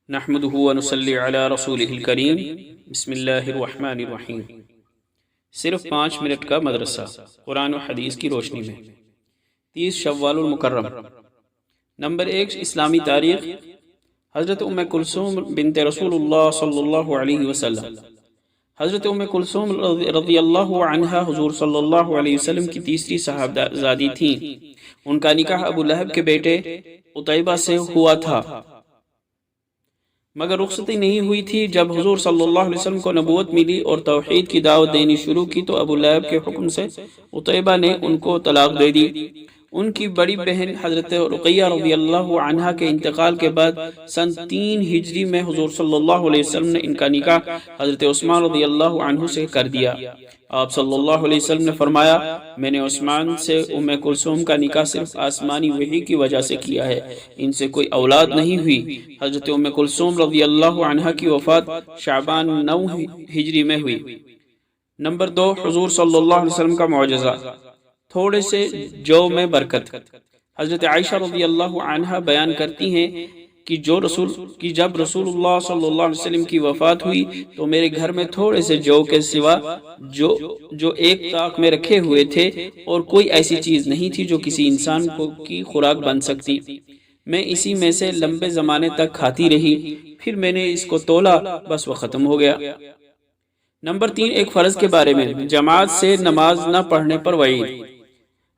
نحمده ونصلي على رسوله الکریم بسم اللہ الرحمن الرحیم۔ صرف 5 منٹ کا مدرسہ قرآن و حدیث کی روشنی میں 30 شوال المکرم۔ نمبر 1، اسلامی تاریخ۔ حضرت ام کلثوم بنت رسول اللہ صلی اللہ علیہ وسلم۔ حضرت ام کلثوم رضی اللہ عنہا حضور صلی اللہ علیہ وسلم کی تیسری صاحبزادی تھیں۔ ان کا نکاح ابو لہب کے بیٹے عتیبہ سے ہوا تھا، مگر رخصتی نہیں ہوئی تھی۔ جب حضور صلی اللہ علیہ وسلم کو نبوت ملی اور توحید کی دعوت دینی شروع کی تو ابو لہب کے حکم سے عتیبہ نے ان کو طلاق دے دی۔ ان کی بڑی بہن حضرت رقیہ رضی اللہ عنہا کے انتقال کے بعد سن 3 ہجری میں حضور صلی اللہ علیہ وسلم نے ان کا نکاح حضرت عثمان رضی اللہ عنہ سے کر دیا۔ آپ صلی اللہ علیہ وسلم نے فرمایا، میں نے عثمان سے ام کلثوم کا نکاح صرف آسمانی وحی کی وجہ سے کیا ہے، ان سے کوئی اولاد نہیں ہوئی۔ حضرت ام کلثوم رضی اللہ عنہا کی وفات شعبان 9 ہجری میں ہوئی۔ نمبر 2، حضور صلی اللہ علیہ وسلم کا معجزہ، تھوڑے سے جو میں برکت۔ حضرت عائشہ رضی اللہ عنہا بیان کرتی ہیں کہ جب رسول اللہ صلی اللہ علیہ وسلم کی وفات ہوئی تو میرے گھر میں تھوڑے سے جو کے سوا جو ایک طاق میں رکھے ہوئے تھے اور کوئی ایسی چیز نہیں تھی جو کسی انسان کی خوراک بن سکتی۔ میں اسی میں سے لمبے زمانے تک کھاتی رہی، پھر میں نے اس کو تولا، بس وہ ختم ہو گیا۔ نمبر 3، ایک فرض کے بارے میں، جماعت سے نماز نہ پڑھنے پر وعید۔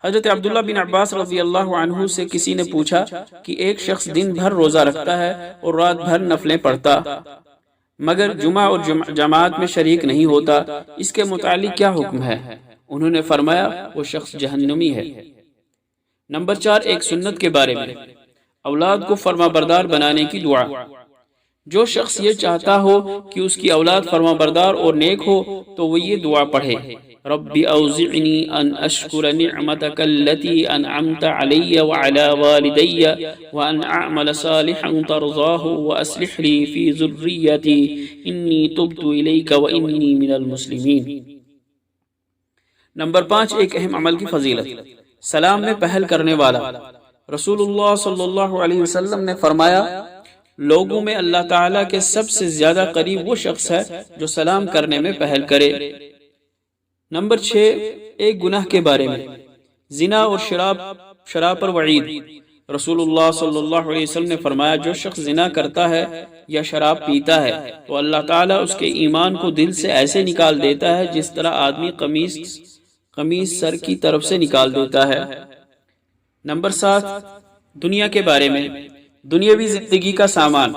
حضرت عبداللہ بن عباس رضی اللہ عنہ سے کسی نے پوچھا کہ ایک شخص دن بھر روزہ رکھتا ہے اور رات بھر نفلیں پڑھتا مگر جمعہ اور جماعت میں شریک نہیں ہوتا، اس کے متعلق کیا حکم ہے؟ انہوں نے فرمایا، وہ شخص جہنمی ہے۔ نمبر 4، ایک سنت کے بارے میں، اولاد کو فرما بردار بنانے کی دعا۔ جو شخص یہ چاہتا ہو کہ اس کی اولاد فرما بردار اور نیک ہو تو وہ یہ دعا پڑھے، رب اوزعنی ان اشکر نعمتک التي انعمت علی وعلى والدی وان اعمل صالحا ترضاه واصلح لي في ذریتی انی تبت الیک وانی من المسلمین۔ نمبر 5، ایک اہم عمل کی فضیلت، سلام میں پہل کرنے والا۔ رسول اللہ صلی اللہ علیہ وسلم نے فرمایا، لوگوں میں اللہ تعالیٰ کے سب سے زیادہ قریب وہ شخص ہے جو سلام کرنے میں پہل کرے۔ نمبر 6، ایک گناہ کے بارے میں، زنا اور شراب پر وعید۔ رسول اللہ صلی اللہ علیہ وسلم نے فرمایا، جو شخص زنا کرتا ہے یا شراب پیتا ہے تو اللہ تعالیٰ اس کے ایمان کو دل سے ایسے نکال دیتا ہے جس طرح آدمی قمیص سر کی طرف سے نکال دیتا ہے۔ نمبر 7، دنیا کے بارے میں، دنیاوی زندگی کا سامان۔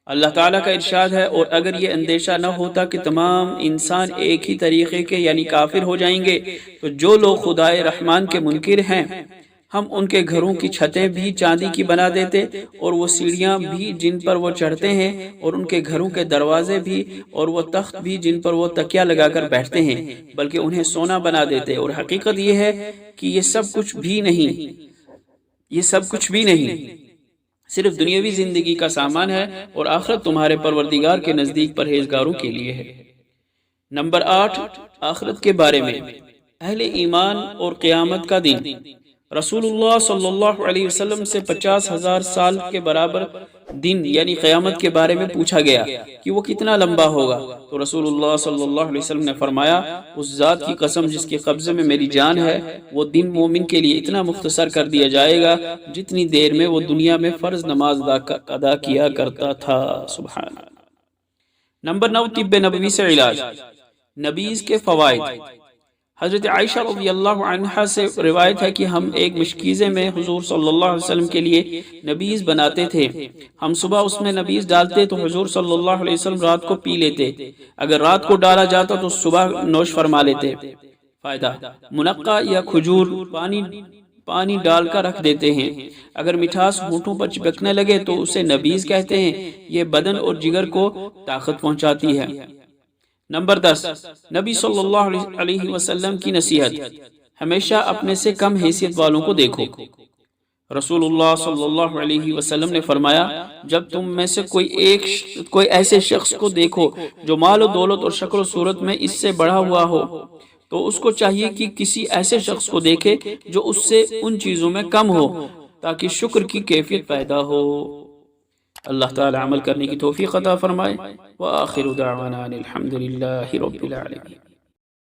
اللہ تعالیٰ کا ارشاد ہے، اور اگر یہ اندیشہ نہ ہوتا کہ تمام انسان ایک ہی طریقے کے یعنی کافر ہو جائیں گے تو جو لوگ خدائے رحمان کے منکر ہیں ہم ان کے گھروں کی چھتیں بھی چاندی کی بنا دیتے اور وہ سیڑھیاں بھی جن پر وہ چڑھتے ہیں اور ان کے گھروں کے دروازے بھی اور وہ تخت بھی جن پر وہ تکیہ لگا کر بیٹھتے ہیں، بلکہ انہیں سونا بنا دیتے، اور حقیقت یہ ہے کہ یہ سب کچھ بھی نہیں، صرف دنیاوی زندگی کا سامان ہے اور آخرت تمہارے پروردگار کے نزدیک پرہیزگاروں کے لیے ہے۔ نمبر 8، آخرت کے بارے میں، اہل ایمان اور قیامت کا دن۔ رسول اللہ صلی اللہ علیہ وسلم سے 50,000 سال کے برابر دن یعنی قیامت کے بارے میں پوچھا گیا کہ وہ کتنا لمبا ہوگا تو رسول اللہ صلی اللہ علیہ وسلم نے فرمایا، اس ذات کی قسم جس کے قبضے میں میری جان ہے، وہ دن مومن کے لیے اتنا مختصر کر دیا جائے گا جتنی دیر میں وہ دنیا میں فرض نماز ادا کیا کرتا تھا۔ سبحان اللہ۔ نمبر 9، طب نبوی سے علاج، نبیذ کے فوائد۔ حضرت عائشہ رضی اللہ عنہا سے روایت ہے کہ ہم ایک مشکیزے میں حضور صلی اللہ علیہ وسلم کے لیے نبیذ بناتے تھے۔ ہم صبح اس میں نبیذ ڈالتے تو حضور صلی اللہ علیہ وسلم رات کو پی لیتے، اگر رات کو ڈالا جاتا تو صبح نوش فرما لیتے۔ فائدہ، منقع یا کھجور پانی ڈال کر رکھ دیتے ہیں، اگر مٹھاس ہونٹوں پر چپکنے لگے تو اسے نبیذ کہتے ہیں، یہ بدن اور جگر کو طاقت پہنچاتی ہے۔ نمبر 10، نبی صلی اللہ علیہ وسلم کی نصیحت، ہمیشہ اپنے سے کم حیثیت والوں کو دیکھو۔ رسول اللہ صلی اللہ علیہ وسلم نے فرمایا، جب تم میں سے کوئی ایسے شخص کو دیکھو جو مال و دولت اور شکل و صورت میں اس سے بڑھا ہوا ہو تو اس کو چاہیے کہ کسی ایسے شخص کو دیکھے جو اس سے ان چیزوں میں کم ہو تاکہ شکر کی کیفیت پیدا ہو۔ اللہ تعالی عمل کرنے کی توفیق عطا فرمائے۔ وآخر دعوانا الحمد للہ رب العالمین۔